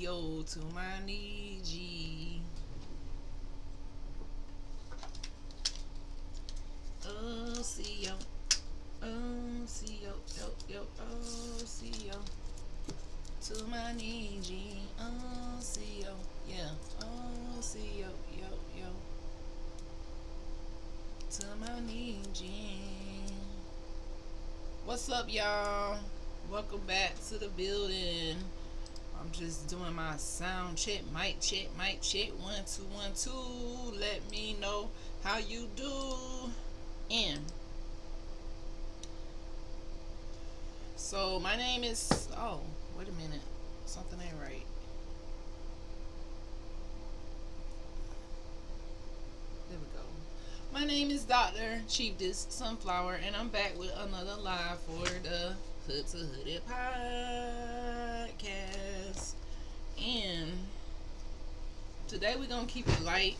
OCO to my Niji. OCO. OCO. Yo, yo, OCO. To my Niji. OCO. Yeah. OCO. Yo, yo. To my Niji. What's up, y'all? Welcome back to the building. I'm just doing my sound check, mic check, mic check. 1 2 1 2. Let me know how you do. And so my name is. Oh, wait a minute. Something ain't right. There we go. My name is Dr. Chiefess Sunflower, and I'm back with another live for the Hood to Hooded podcast. And today we're gonna keep it light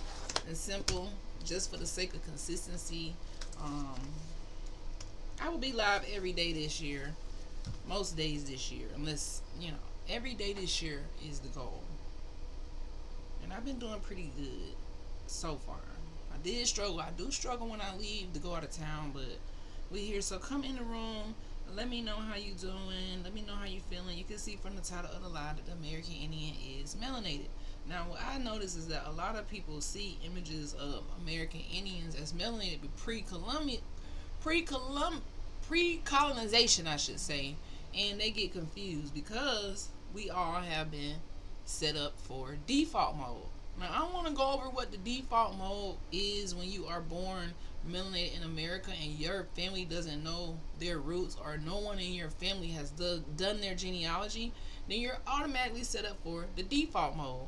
and simple, just for the sake of consistency. I will be live every day this year, most days this year, unless every day this year is the goal. And I've been doing pretty good so far. I did struggle. I do struggle when I leave to go out of town, but we here. So come in the room. Let me know how you doing. Let me know how you feeling. You can see from the title of the live that the American Indian is melanated. Now, what I notice is that a lot of people see images of American Indians as melanated, but pre-colonization, I should say, and they get confused because we all have been set up for default mode. Now, I want to go over what the default mode is when you are born melanated in America and your family doesn't know their roots, or no one in your family has done their genealogy. Then you're automatically set up for the default mode.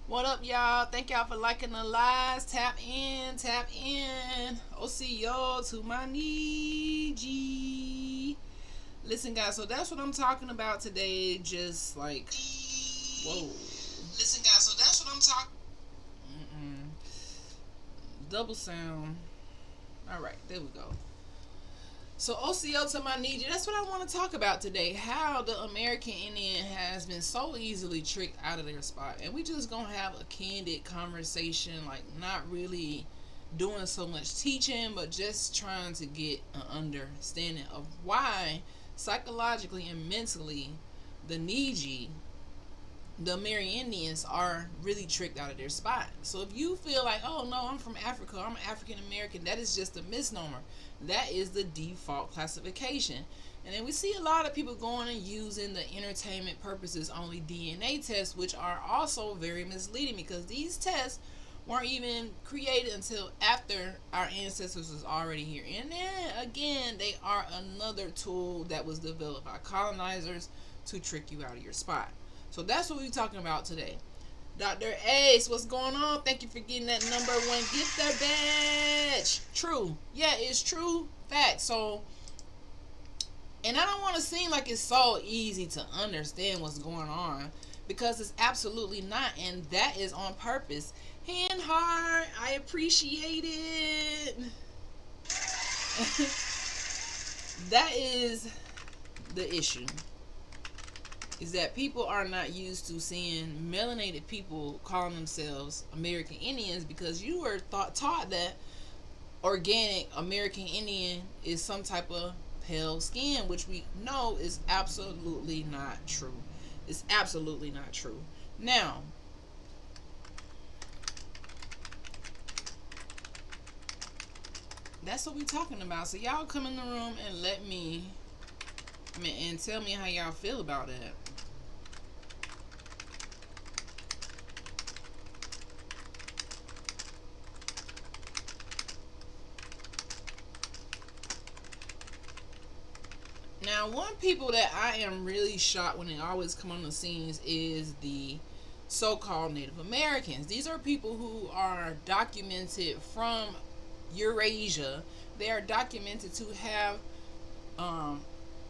What up, y'all? Thank y'all for liking the lives. Tap in, tap in. OCO to my Niji. Listen, guys, so that's what I'm talking about today. Just like, whoa. Listen, guys, so that's what I'm talking. Double sound. All right, there we go. So OCO to my Niji, that's what I want to talk about today. How the American Indian has been so easily tricked out of their spot. And we just gonna have a candid conversation, like not really doing so much teaching, but just trying to get an understanding of why psychologically and mentally the Niji, the American Indians, are really tricked out of their spot. So if you feel like, oh no, I'm from Africa, I'm African American, that is just a misnomer. That is the default classification. And then we see a lot of people going and using the entertainment purposes only DNA tests, which are also very misleading because these tests weren't even created until after our ancestors was already here. And then again, they are another tool that was developed by colonizers to trick you out of your spot. So that's what we're talking about today. Dr. Ace, what's going on? Thank you for getting that number 1 gifter badge. True. Yeah, it's true. Fact. So, and I don't want to seem like it's so easy to understand what's going on, because it's absolutely not. And that is on purpose. Hand heart, I appreciate it. That is the issue. Is that people are not used to seeing melanated people calling themselves American Indians, because you were taught that organic American Indian is some type of pale skin, which we know is absolutely not true. It's absolutely not true. Now, that's what we're talking about. So y'all come in the room and and tell me how y'all feel about it. Now, one people that I am really shocked when they always come on the scenes is the so-called Native Americans. These are people who are documented from Eurasia. They are documented to have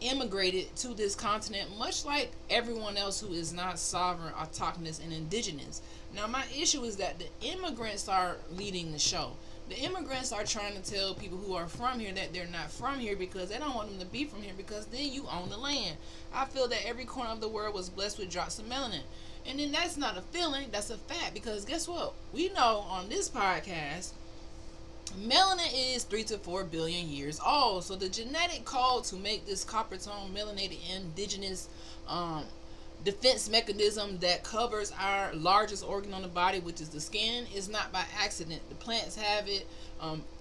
immigrated to this continent, much like everyone else who is not sovereign, autochthonous, and indigenous. Now, my issue is that the immigrants are leading the show. The immigrants are trying to tell people who are from here that they're not from here because they don't want them to be from here because then you own the land. I feel that every corner of the world was blessed with drops of melanin. And then that's not a feeling, that's a fact. Because guess what? We know on this podcast, melanin is 3 to 4 billion years old. So the genetic code to make this copper tone melanated indigenous defense mechanism that covers our largest organ on the body, which is the skin, is not by accident. The plants have it,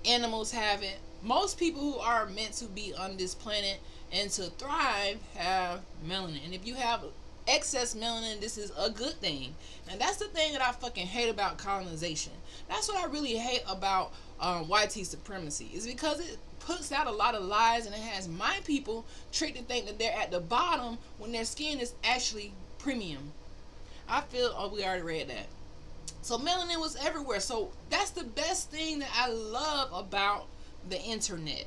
animals have it. Most people who are meant to be on this planet and to thrive have melanin. And if you have excess melanin, this is a good thing. And that's the thing that I fucking hate about colonization. That's what I really hate about YT supremacy, is because it puts out a lot of lies and it has my people tricked to think that they're at the bottom when their skin is actually premium. I feel, oh, we already read that. So melanin was everywhere. So that's the best thing that I love about the internet.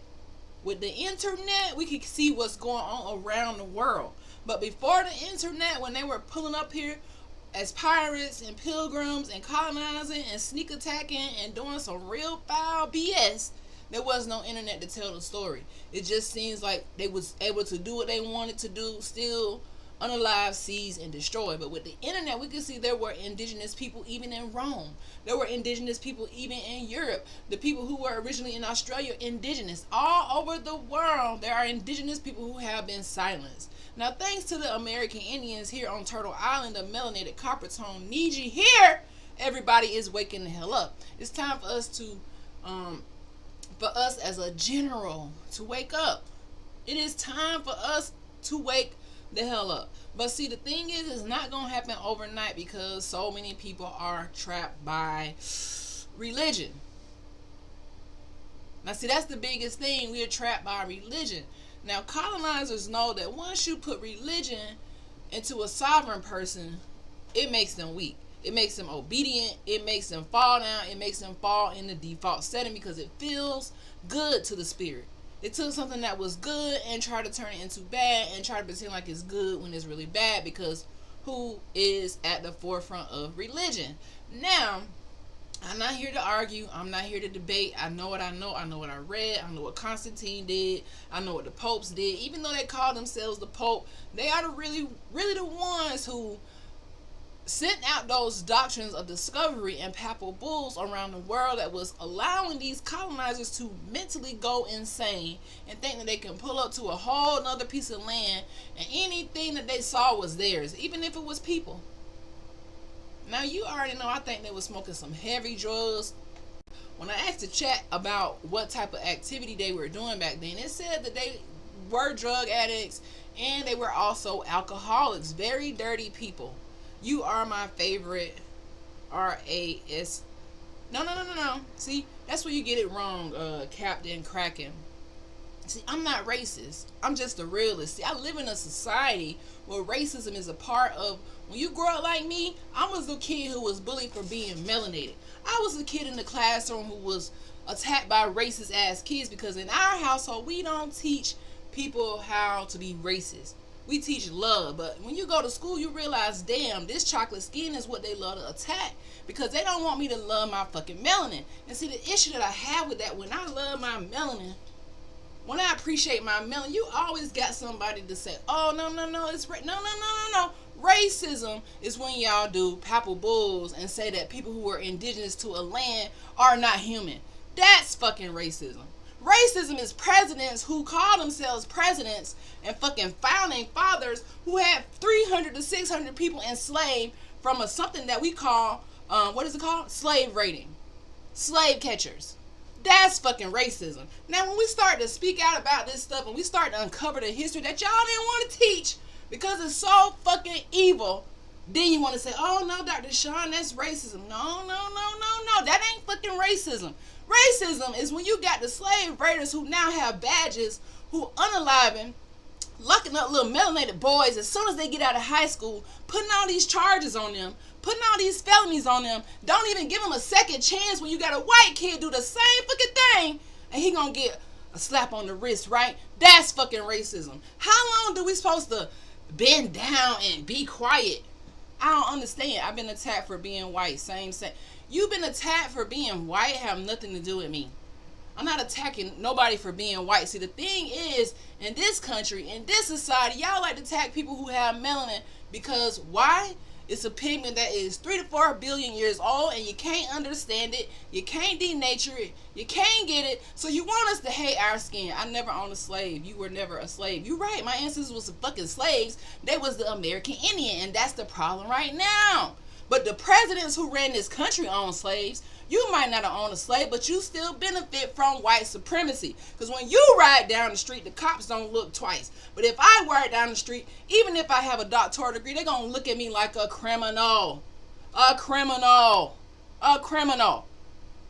With the internet, we can see what's going on around the world. But before the internet, when they were pulling up here as pirates and pilgrims and colonizing and sneak attacking and doing some real foul BS, there was no internet to tell the story. It just seems like they was able to do what they wanted to do, still unalive, seize, and destroy. But with the internet, we can see there were indigenous people even in Rome. There were indigenous people even in Europe. The people who were originally in Australia, indigenous. All over the world, there are indigenous people who have been silenced. Now, thanks to the American Indians here on Turtle Island, the melanated copper tone Niji here, everybody is waking the hell up. It's time for us to, for us as a general to wake up. It is time for us to wake the hell up. But see, the thing is, it's not going to happen overnight because so many people are trapped by religion. Now, see, that's the biggest thing. We are trapped by religion. Now, colonizers know that once you put religion into a sovereign person, it makes them weak. It makes them obedient. It makes them fall down. It makes them fall in the default setting because it feels good to the spirit. They took something that was good and tried to turn it into bad and try to pretend like it's good when it's really bad, because who is at the forefront of religion? Now, I'm not here to argue. I'm not here to debate. I know what I know. I know what I read. I know what Constantine did. I know what the popes did. Even though they call themselves the pope, they are really the ones who sent out those doctrines of discovery and papal bulls around the world that was allowing these colonizers to mentally go insane and think that they can pull up to a whole nother piece of land and anything that they saw was theirs, even if it was people. Now, you already know, I think they were smoking some heavy drugs. When I asked the chat about what type of activity they were doing back then, it said that they were drug addicts and they were also alcoholics. Very dirty people. You are my favorite. R-A-S. No. See, that's where you get it wrong, Captain Kraken. See, I'm not racist. I'm just a realist. See, I live in a society where racism is a part of. When you grow up like me, I was the kid who was bullied for being melanated. I was the kid in the classroom who was attacked by racist ass kids because in our household, we don't teach people how to be racist. We teach love, but when you go to school, you realize, damn, this chocolate skin is what they love to attack because they don't want me to love my fucking melanin. And see, the issue that I have with that, when I love my melanin, when I appreciate my melanin, you always got somebody to say, oh, no, it's no. Racism is when y'all do papal bulls and say that people who are indigenous to a land are not human. That's fucking racism. Racism is presidents who call themselves presidents and fucking founding fathers who had 300 to 600 people enslaved from something that we call, what is it called? Slave raiding. Slave catchers. That's fucking racism. Now, when we start to speak out about this stuff and we start to uncover the history that y'all didn't want to teach because it's so fucking evil, then you want to say, oh no, Dr. Sean, that's racism. No. That ain't fucking racism. Racism is when you got the slave raiders who now have badges, who unaliving, locking up little melanated boys as soon as they get out of high school, putting all these charges on them, putting all these felonies on them, don't even give them a second chance when you got a white kid do the same fucking thing, and he gonna get a slap on the wrist, right? That's fucking racism. How long do we supposed to bend down and be quiet? I don't understand. I've been attacked for being white. Same. You've been attacked for being white, have nothing to do with me. I'm not attacking nobody for being white. See, the thing is, in this country, in this society, y'all like to attack people who have melanin because why? It's a pigment that is 3 to 4 billion years old, and you can't understand it. You can't denature it. You can't get it. So you want us to hate our skin. I never owned a slave. You were never a slave. You're right. My ancestors was fucking slaves. They was the American Indian, and that's the problem right now. But the presidents who ran this country owned slaves. You might not have owned a slave, but you still benefit from white supremacy. Because when you ride down the street, the cops don't look twice. But if I ride down the street, even if I have a doctoral degree, they're going to look at me like a criminal. A criminal. A criminal.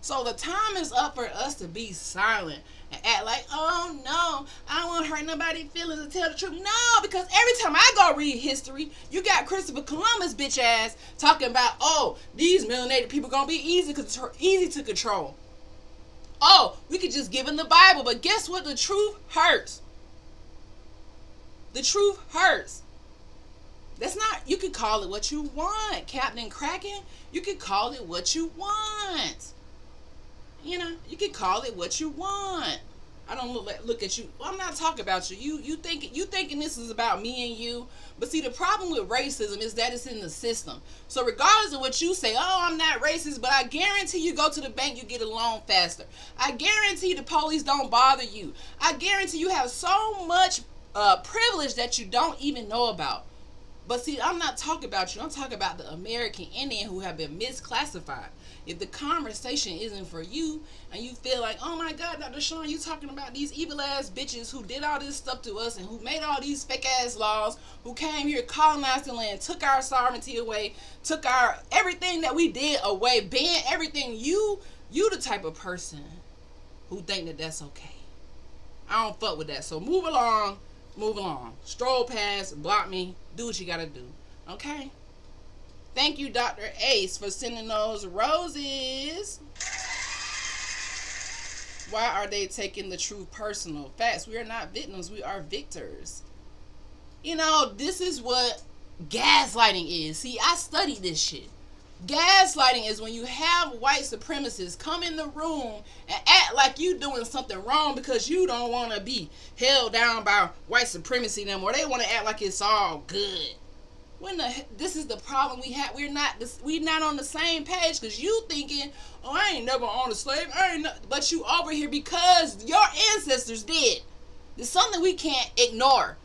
So the time is up for us to be silent and act like, oh no, I don't want to hurt nobody's feelings and tell the truth. No, because every time I go read history, you got Christopher Columbus bitch ass talking about, oh, these melanated people gonna be easy to control. Oh, we could just give them the Bible, but guess what? The truth hurts. The truth hurts. That's not, you can call it what you want, Captain Kraken. You can call it what you want. You know, you can call it what you want. I don't look at you. Well, I'm not talking about you. You thinking this is about me and you. But see, the problem with racism is that it's in the system. So regardless of what you say, oh, I'm not racist, but I guarantee you go to the bank, you get a loan faster. I guarantee the police don't bother you. I guarantee you have so much privilege that you don't even know about. But see, I'm not talking about you. I'm talking about the American Indian who have been misclassified. If the conversation isn't for you and you feel like, oh my God, Dr. Sean, you talking about these evil ass bitches who did all this stuff to us and who made all these fake ass laws, who came here, colonized the land, took our sovereignty away, took our everything that we did away, banned everything. You the type of person who think that that's okay. I don't fuck with that. So move along. Move along. Stroll past, block me, do what you gotta do. Okay? Thank you, Dr. Ace, for sending those roses. Why are they taking the truth personal? Facts, we are not victims, we are victors. You know, this is what gaslighting is. See, I studied this shit. Gaslighting is when you have white supremacists come in the room and act like you doing something wrong because you don't want to be held down by white supremacy anymore. They want to act like it's all good. This is the problem we have. We're not on the same page because you thinking, oh, I ain't never owned a slave. But you over here because your ancestors did. It's something we can't ignore.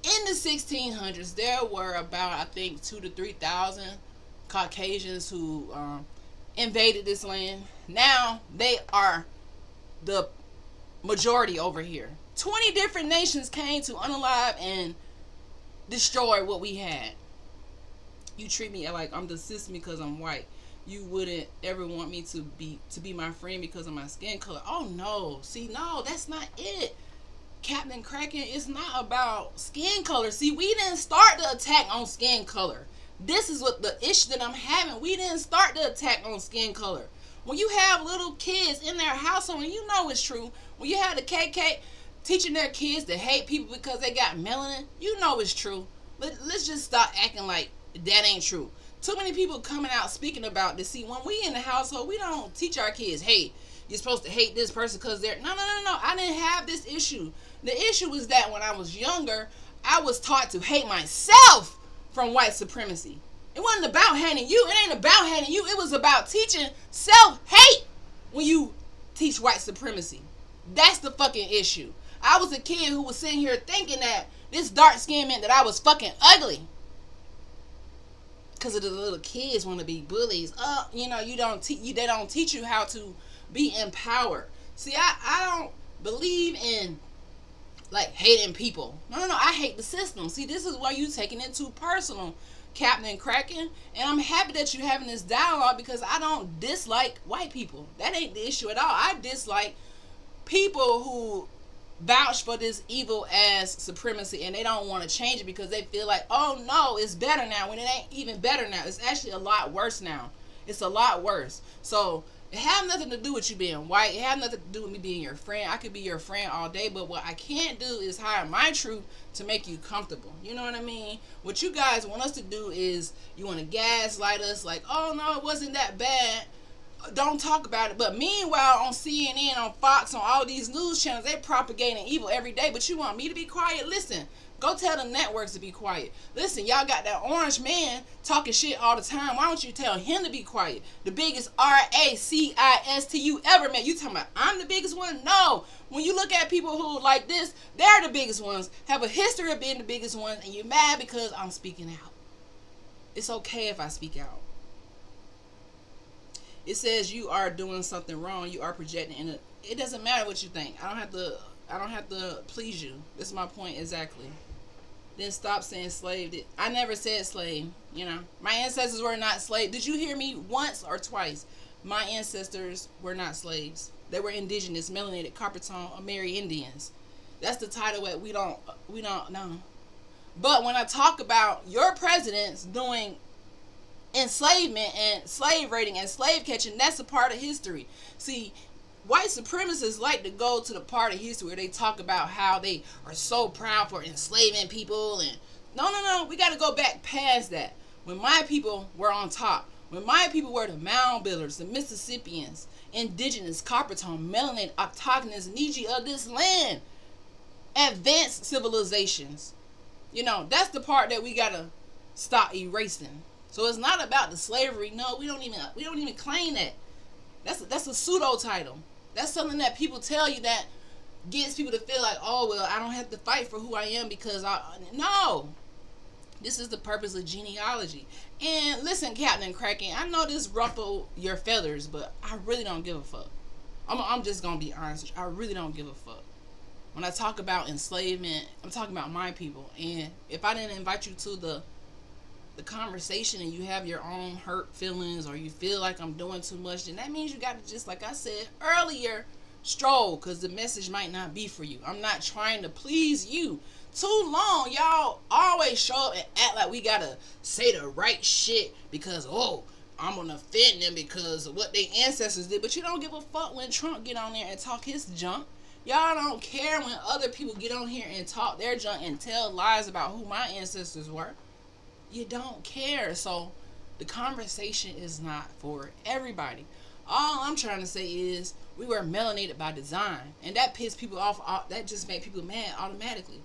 In the 1600s, there were about, I think, 2,000 to 3,000 Caucasians who invaded this land. Now they are the majority over here. 20 different nations came to unalive and destroy what we had. You treat me like I'm the sis because I'm white. You wouldn't ever want me to be my friend because of my skin color. Oh no, see, no, that's not it. Captain Kraken, it's not about skin color. See, we didn't start the attack on skin color. This is what the issue that I'm having. We didn't start the attack on skin color. When you have little kids in their household, and you know it's true, when you have the KK teaching their kids to hate people because they got melanin, you know it's true. Let's just stop acting like that ain't true. Too many people coming out speaking about this. See, when we in the household, we don't teach our kids, hey, you're supposed to hate this person because they're... No. I didn't have this issue. The issue was that when I was younger, I was taught to hate myself from white supremacy. It wasn't about hating you. It ain't about hating you. It was about teaching self-hate when you teach white supremacy. That's the fucking issue. I was a kid who was sitting here thinking that this dark skin meant that I was fucking ugly. Because of the little kids want to be bullies. They don't teach you how to be empowered. See, I don't believe in like hating people. No, I hate the system. See, this is why you taking it too personal, Captain Kraken. And I'm happy that you're having this dialogue because I don't dislike white people. That ain't the issue at all. I dislike people who vouch for this evil ass supremacy and they don't want to change it because they feel like, oh no, it's better now, when it ain't even better now. It's actually a lot worse now. It's a lot worse. So it have nothing to do with you being white. It have nothing to do with me being your friend. I could be your friend all day, but what I can't do is hide my truth to make you comfortable. You know what I mean? What you guys want us to do is you want to gaslight us like, oh no, it wasn't that bad. don't talk about it. But meanwhile, on CNN, on Fox, on all these news channels, they propagating evil every day. But you want me to be quiet? Listen, go tell the networks to be quiet. Listen, y'all got that orange man talking shit all the time. Why don't you tell him to be quiet? The biggest RACIST ever met. You talking about I'm the biggest one? No. When you look at people who like this, they're the biggest ones, have a history of being the biggest ones, and you're mad because I'm speaking out. It's okay if I speak out. It says you are doing something wrong. You are projecting, and it doesn't matter what you think. I don't have to please you. This is my point exactly. Then stop saying slave. I never said slave. You know, my ancestors were not slaves. Did you hear me once or twice? My ancestors were not slaves. They were indigenous, melanated, copper tone, Amerindians. That's the title that we don't know. But when I talk about your presidents doing enslavement and slave raiding and slave catching, that's a part of history. See, white supremacists like to go to the part of history where they talk about how they are so proud for enslaving people, and no, we got to go back past that. When my people were on top, when my people were the mound builders, the Mississippians, indigenous, copper tone, melanated, autochthonous, Niji of this land, advanced civilizations. You know, that's the part that we gotta stop erasing. So it's not about the slavery. No, we don't even claim that. That's a pseudo title. That's something that people tell you that gets people to feel like, oh well, I don't have to fight for who I am because no. This is the purpose of genealogy. And listen, Captain Kraken, I know this ruffled your feathers, but I really don't give a fuck. I'm just gonna be honest. I really don't give a fuck. When I talk about enslavement, I'm talking about my people. And if I didn't invite you to the conversation and you have your own hurt feelings, or you feel like I'm doing too much, then that means you got to, just like I said earlier, stroll, because the message might not be for you. I'm not trying to please you. Too long, y'all always show up and act like we gotta say the right shit because, oh, I'm gonna offend them because of what their ancestors did. But you don't give a fuck when Trump get on there and talk his junk. Y'all don't care when other people get on here and talk their junk and tell lies about who my ancestors were. You don't care. So the conversation is not for everybody. All I'm trying to say is we were melanated by design, and that pissed people off. That just made people mad automatically.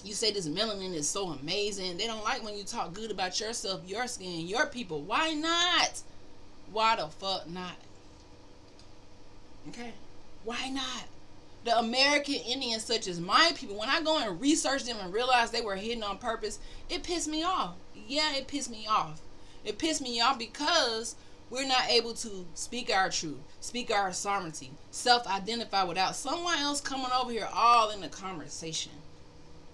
You say this melanin is so amazing. They don't like when you talk good about yourself, your skin, your people. Why not? Why the fuck not? Okay? Why not? The American Indians, such as my people, when I go and research them and realize they were hidden on purpose, it pissed me off. Yeah, it pissed me off. It pissed me off because we're not able to speak our truth, speak our sovereignty, self-identify without someone else coming over here all in the conversation.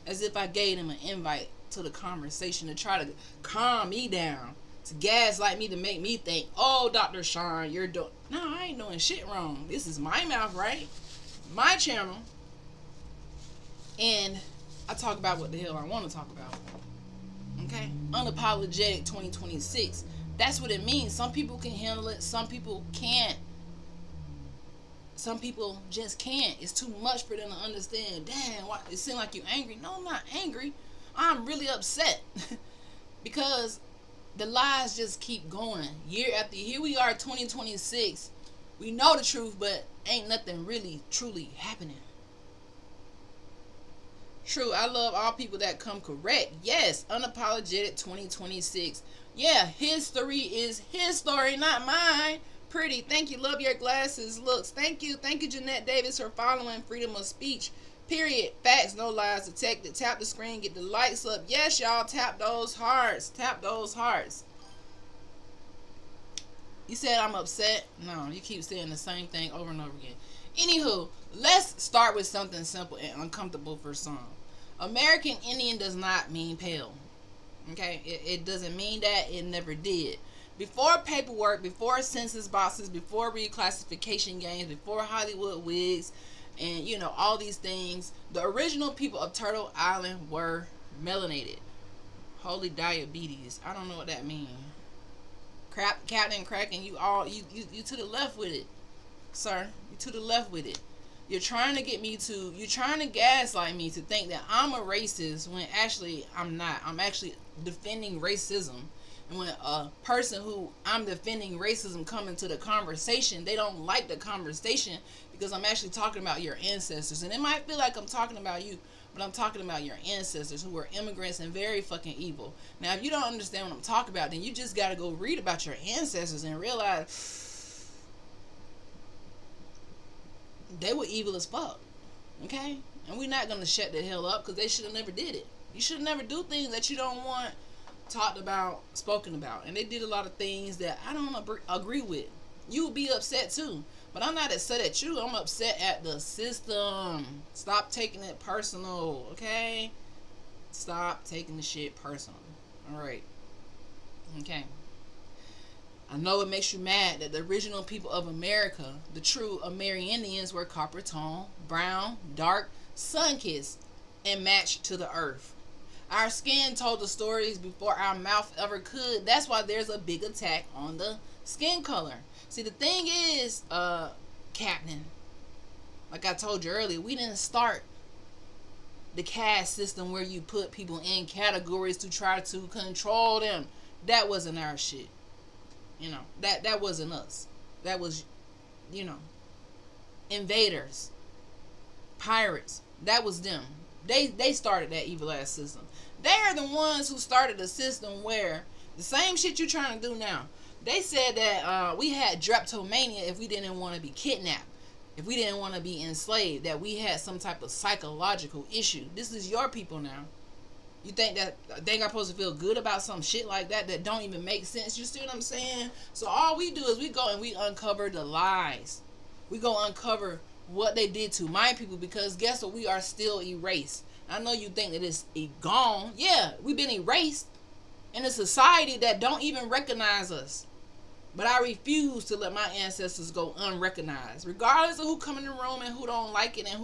As if I gave them an invite to the conversation to try to calm me down, to gaslight me, to make me think, oh, Dr. Sean, you're doing... No, I ain't doing shit wrong. This is my mouth, right? My channel. And I talk about what the hell I want to talk about. Okay? Unapologetic 2026. That's what it means. Some people can handle it. Some people can't. Some people just can't. It's too much for them to understand. Damn, why, it seems like you're angry. No, I'm not angry. I'm really upset. Because the lies just keep going. Year after year. Here we are, 2026. We know the truth, but ain't nothing really, truly happening. True, I love all people that come correct. Yes, unapologetic 2026. Yeah, history is his story, not mine. Pretty, thank you. Love your glasses. Looks, thank you. Thank you, Jeanette Davis, for following freedom of speech. Period. Facts, no lies detected. Tap the screen, get the lights up. Yes, y'all, tap those hearts. Tap those hearts. You said I'm upset? No, you keep saying the same thing over and over again. Anywho, let's start with something simple and uncomfortable for some. American Indian does not mean pale. Okay? It doesn't mean that. It never did. Before paperwork, before census boxes, before reclassification games, before Hollywood wigs, and you know, all these things, the original people of Turtle Island were melanated. Holy diabetes. I don't know what that means. Captain Kraken, you to the left with it, sir. You to the left with it. You're trying to gaslight me to think that I'm a racist when actually I'm not. I'm actually defending racism And when a person who I'm defending racism come into the conversation, they don't like the conversation because I'm actually talking about your ancestors. And it might feel like I'm talking about you, but I'm talking about your ancestors who were immigrants and very fucking evil. Now, if you don't understand what I'm talking about, then you just got to go read about your ancestors and realize they were evil as fuck. Okay? And we're not going to shut the hell up because they should have never did it. You should never do things that you don't want talked about, spoken about. And they did a lot of things that I don't agree with. You would be upset too. But I'm not upset at you. I'm upset at the system. Stop taking it personal, okay? Stop taking the shit personal. Alright. Okay. I know it makes you mad that the original people of America, the true Amerindians, were copper tone, brown, dark, sun-kissed, and matched to the earth. Our skin told the stories before our mouth ever could. That's why there's a big attack on the skin color. See, the thing is, Captain, like I told you earlier, we didn't start the caste system where you put people in categories to try to control them. That wasn't our shit. You know, that wasn't us. That was, you know, invaders, pirates. That was them. They started that evil ass system. They're the ones who started a system where the same shit you trying to do now. They said that we had drapetomania if we didn't want to be kidnapped, if we didn't want to be enslaved, that we had some type of psychological issue. This is your people now. You think that they got supposed to feel good about some shit like that don't even make sense? You see what I'm saying? So all we do is we go and we uncover the lies. We go uncover what they did to my people, because guess what? We are still erased. I know you think that it's gone. Yeah, we've been erased in a society that don't even recognize us. But I refuse to let my ancestors go unrecognized, regardless of who come in the room and who don't like it and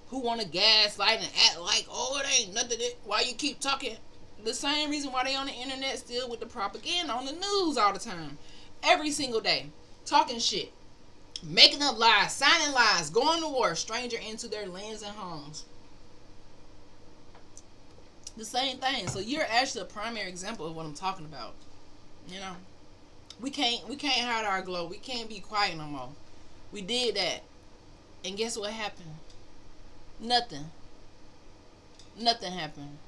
who want to gaslight and act like, oh, it ain't nothing. Why you keep talking? The same reason why they on the internet still with the propaganda on the news all the time, every single day, talking shit, making up lies, signing lies, going to war, stranger into their lands and homes. The same thing. So you're actually a primary example of what I'm talking about. You know, we can't hide our glow. We can't be quiet no more. We did that, and guess what happened? Nothing happened.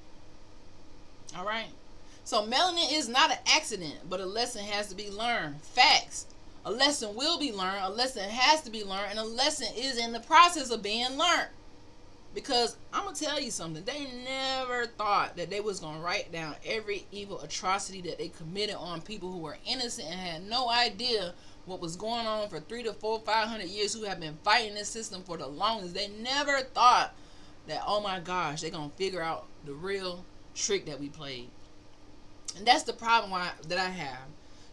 All right. So melanin is not an accident, but a lesson has to be learned. Facts. A lesson will be learned. A lesson has to be learned, and a lesson is in the process of being learned. Because I'm gonna tell you something. They never thought that they was gonna write down every evil atrocity that they committed on people who were innocent and had no idea what was going on for 300 to 400, 500 years, who have been fighting this system for the longest. They never thought that, oh my gosh, they're gonna figure out the real trick that we played. And that's the problem that I have.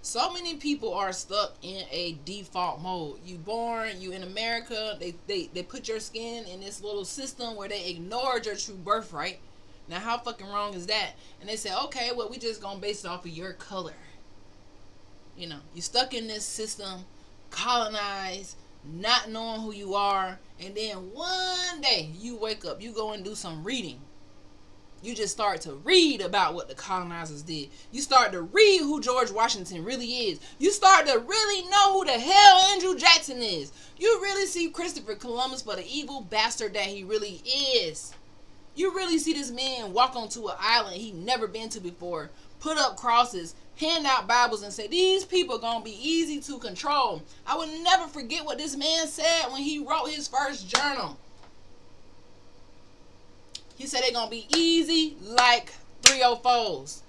So many people are stuck in a default mode. You born, you in America, they put your skin in this little system where they ignored your true birthright. Now how fucking wrong is that? And they say, okay, well, we just gonna base it off of your color. You know, you stuck in this system, colonized, not knowing who you are, and then one day you wake up, you go and do some reading. You just start to read about what the colonizers did. You start to read who George Washington really is. You start to really know who the hell Andrew Jackson is. You really see Christopher Columbus for the evil bastard that he really is. You really see this man walk onto an island he never been to before, put up crosses, hand out Bibles, and say, these people are going to be easy to control. I will never forget what this man said when he wrote his first journal. He said they're going to be easy like 304s.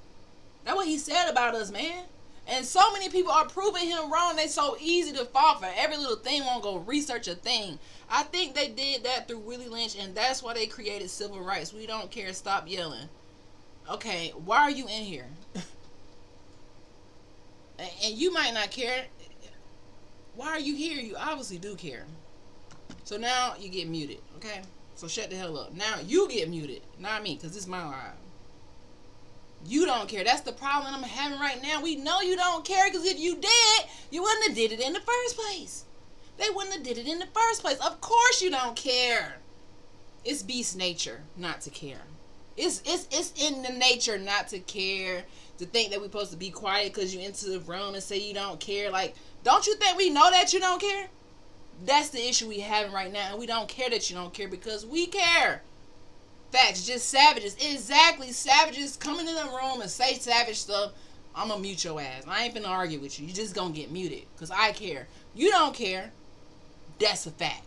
That's what he said about us, man. And so many people are proving him wrong. They so easy to fall for every little thing, won't go research a thing. I think they did that through Willie Lynch, and that's why they created civil rights. We don't care. Stop yelling. Okay, why are you in here? And you might not care. Why are you here? You obviously do care. So now you get muted, okay? So shut the hell up. Now you get muted, not me, because this is my live. You don't care. That's the problem I'm having right now. We know you don't care, because if you did, you wouldn't have did it in the first place. They wouldn't have did it in the first place. Of course you don't care. It's beast nature not to care. It's in the nature not to care, To think that we're supposed to be quiet because you into the room and say you don't care. Like, don't you think we know that you don't care? That's the issue we having right now, and we don't care that you don't care because we care. Facts, just savages. Exactly, savages coming in the room and say savage stuff. I'm gonna mute your ass. I ain't finna argue with you. You just gonna get muted because I care. You don't care. That's a fact.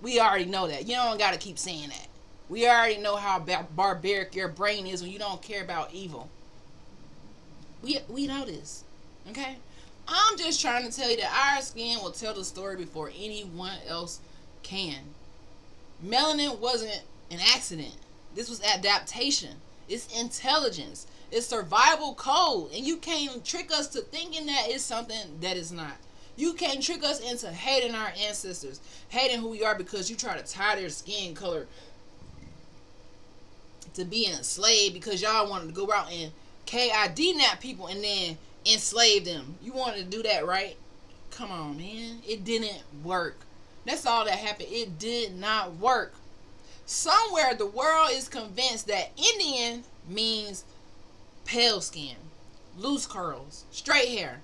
We already know that. You don't gotta keep saying that. We already know how barbaric your brain is when you don't care about evil. We know this, okay? I'm just trying to tell you that our skin will tell the story before anyone else can. Melanin wasn't an accident. This was adaptation. It's intelligence. It's survival code. And you can't trick us to thinking that it's something that is not. You can't trick us into hating our ancestors, hating who we are because you try to tie their skin color to being enslaved because y'all wanted to go out and kidnap people and then enslave them. You wanted to do that, right? Come on, man. It didn't work. That's all that happened. It did not work. Somewhere the world is convinced that Indian means pale skin, loose curls, straight hair,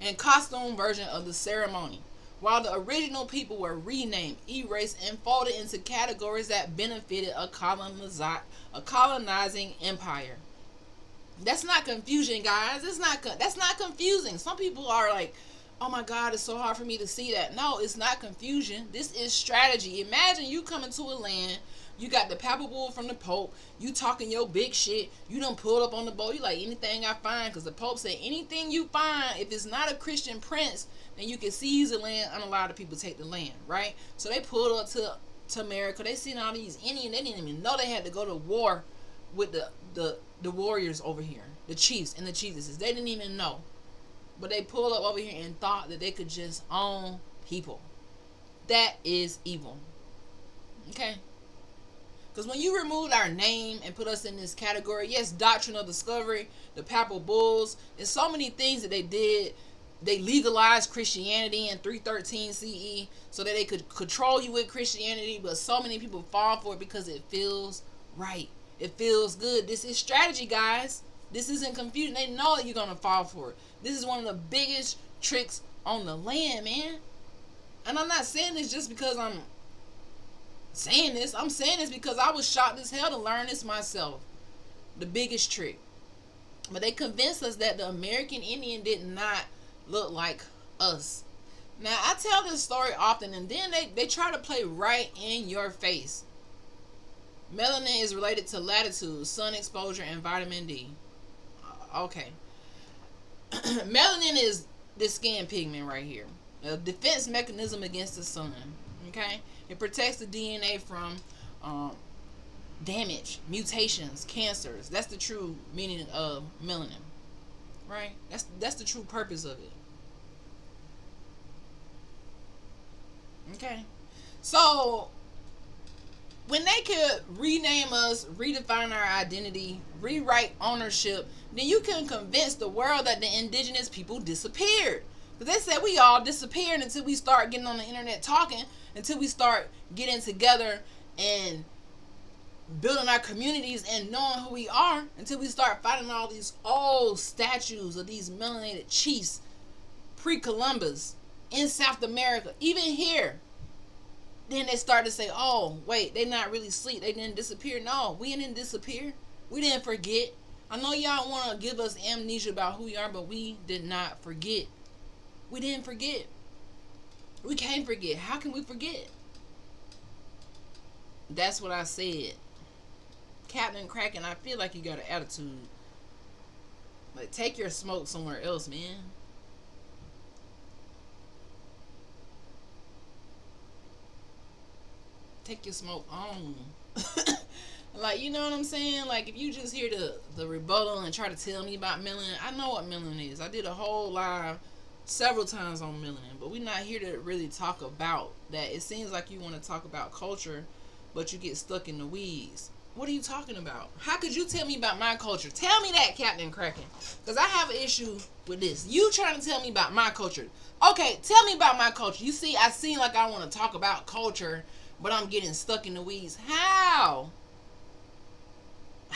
and costume version of the ceremony, while the original people were renamed, erased, and folded into categories that benefited a colonizing empire. That's not confusion, guys. That's not confusing. Some people are like, oh my God, it's so hard for me to see that. No, it's not confusion. This is strategy. Imagine you come into a land, you got the papal bull from the Pope, you talking your big shit, you done pulled up on the boat, you like anything I find, because the Pope said anything you find, if it's not a Christian prince, then you can seize the land and allow the people to take the land, right? So they pulled up to America, they seen all these Indians, they didn't even know they had to go to war with the warriors over here, the chiefs and the chiefesses. They didn't even know. But they pulled up over here and thought that they could just own people. That is evil. Okay? Because when you removed our name and put us in this category, yes, doctrine of discovery, the papal bulls, and so many things that they did. They legalized Christianity in 313 CE so that they could control you with Christianity, but so many people fall for it because it feels right. It feels good. This is strategy, guys. This isn't confusion. They know that you're going to fall for it. This is one of the biggest tricks on the land, man. And I'm not saying this just because I'm saying this. I'm saying this because I was shocked as hell to learn this myself. The biggest trick. But they convinced us that the American Indian did not look like us. Now, I tell this story often, and then they try to play right in your face. Melanin is related to latitude, sun exposure, and vitamin D. Okay. Melanin is this skin pigment right here. A defense mechanism against the sun. Okay? It protects the DNA from damage, mutations, cancers. That's the true meaning of melanin. Right? That's the true purpose of it. Okay? So when they could rename us, redefine our identity, rewrite ownership, then you can convince the world that the indigenous people disappeared. Because they said we all disappeared until we start getting on the internet talking, until we start getting together and building our communities and knowing who we are, until we start finding all these old statues of these melanated chiefs, pre-Columbus, in South America, even here. Then they start to say, oh, wait, they not really asleep. They didn't disappear. No, we didn't disappear. We didn't forget. I know y'all want to give us amnesia about who we are, but we did not forget. We didn't forget. We can't forget. How can we forget? That's what I said. Captain Kraken, I feel like you got an attitude. Like, take your smoke somewhere else, man. Take your smoke on. Like, you know what I'm saying? Like, if you just hear the rebuttal and try to tell me about melanin, I know what melanin is. I did a whole live several times on melanin, but we're not here to really talk about that. It seems like you want to talk about culture, but you get stuck in the weeds. What are you talking about? How could you tell me about my culture? Tell me that, Captain Kraken. Because I have an issue with this. You trying to tell me about my culture. Okay, tell me about my culture. You see, I seem like I want to talk about culture, but I'm getting stuck in the weeds. How?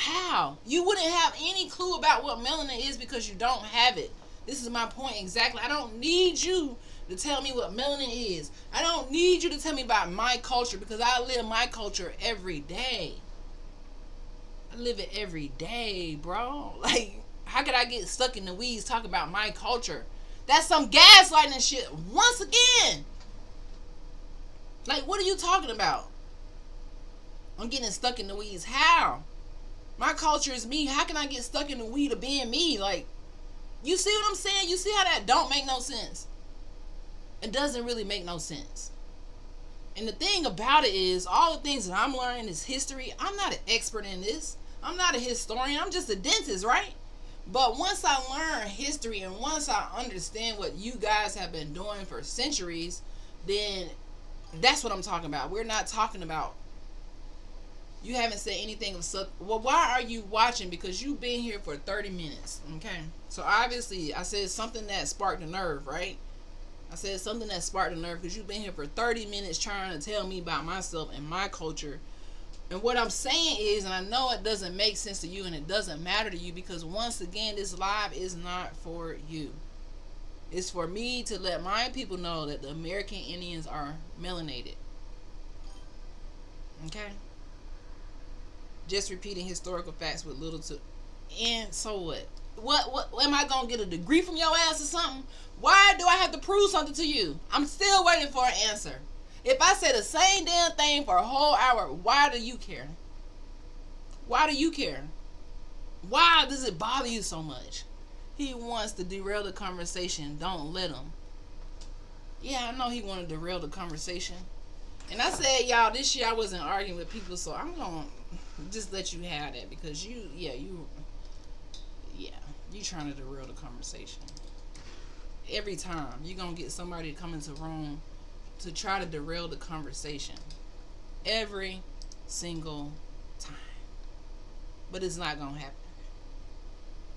How? You wouldn't have any clue about what melanin is because you don't have it. This is my point exactly. I don't need you to tell me what melanin is. I don't need you to tell me about my culture because I live my culture every day. I live it every day, bro. Like, how could I get stuck in the weeds talking about my culture? That's some gaslighting shit once again. Like, what are you talking about? I'm getting stuck in the weeds. How? My culture is me. How can I get stuck in the weed of being me? Like, you see what I'm saying? You see how that don't make no sense? It doesn't really make no sense. And the thing about it is, all the things that I'm learning is history. I'm not an expert in this. I'm not a historian. I'm just a dentist, right? But once I learn history and once I understand what you guys have been doing for centuries, then that's what I'm talking about. We're not talking about, you haven't said anything of such. Well, why are you watching? Because you've been here for 30 minutes, okay? So obviously I said something that sparked a nerve, right? I said something that sparked a nerve because you've been here for 30 minutes trying to tell me about myself and my culture. And what I'm saying is, and I know it doesn't make sense to you and it doesn't matter to you because once again, this live is not for you. It's for me to let my people know that the American Indians are melanated. Okay? Just repeating historical facts with little to. And so what? What am I gonna get a degree from your ass or something? Why do I have to prove something to you? I'm still waiting for an answer. If I say the same damn thing for a whole hour, why do you care? Why do you care? Why does it bother you so much? He wants to derail the conversation. Don't let him. Yeah, I know he wanted to derail the conversation. And I said, y'all, this year I wasn't arguing with people, so I'm gonna just let you have that because you trying to derail the conversation. Every time you're gonna get somebody to come into the room to try to derail the conversation. Every single time. But it's not gonna happen.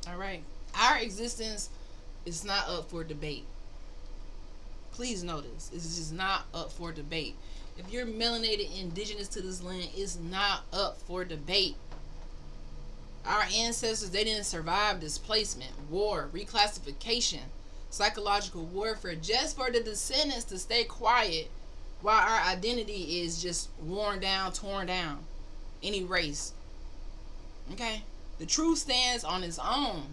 Alright? Our existence is not up for debate. Please notice, it's just not up for debate. If you're melanated indigenous to this land, it's not up for debate. Our ancestors, they didn't survive displacement, war, reclassification, psychological warfare, just for the descendants to stay quiet while our identity is just worn down, torn down, and erased. Okay? The truth stands on its own.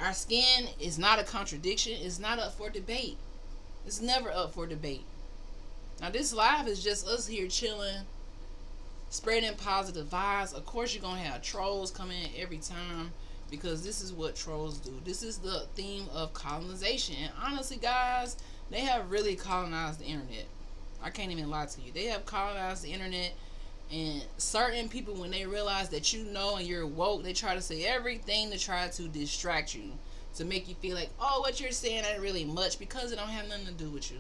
Our skin is not a contradiction. It's not up for debate. It's never up for debate. Now this live is just us here chilling, spreading positive vibes. Of course you're going to have trolls come in every time because this is what trolls do. This is the theme of colonization. And honestly, guys, they have really colonized the internet. I can't even lie to you. They have colonized the internet. And certain people, when they realize that you know and you're woke, they try to say everything to try to distract you, to make you feel like, oh, what you're saying ain't really much because it don't have nothing to do with you.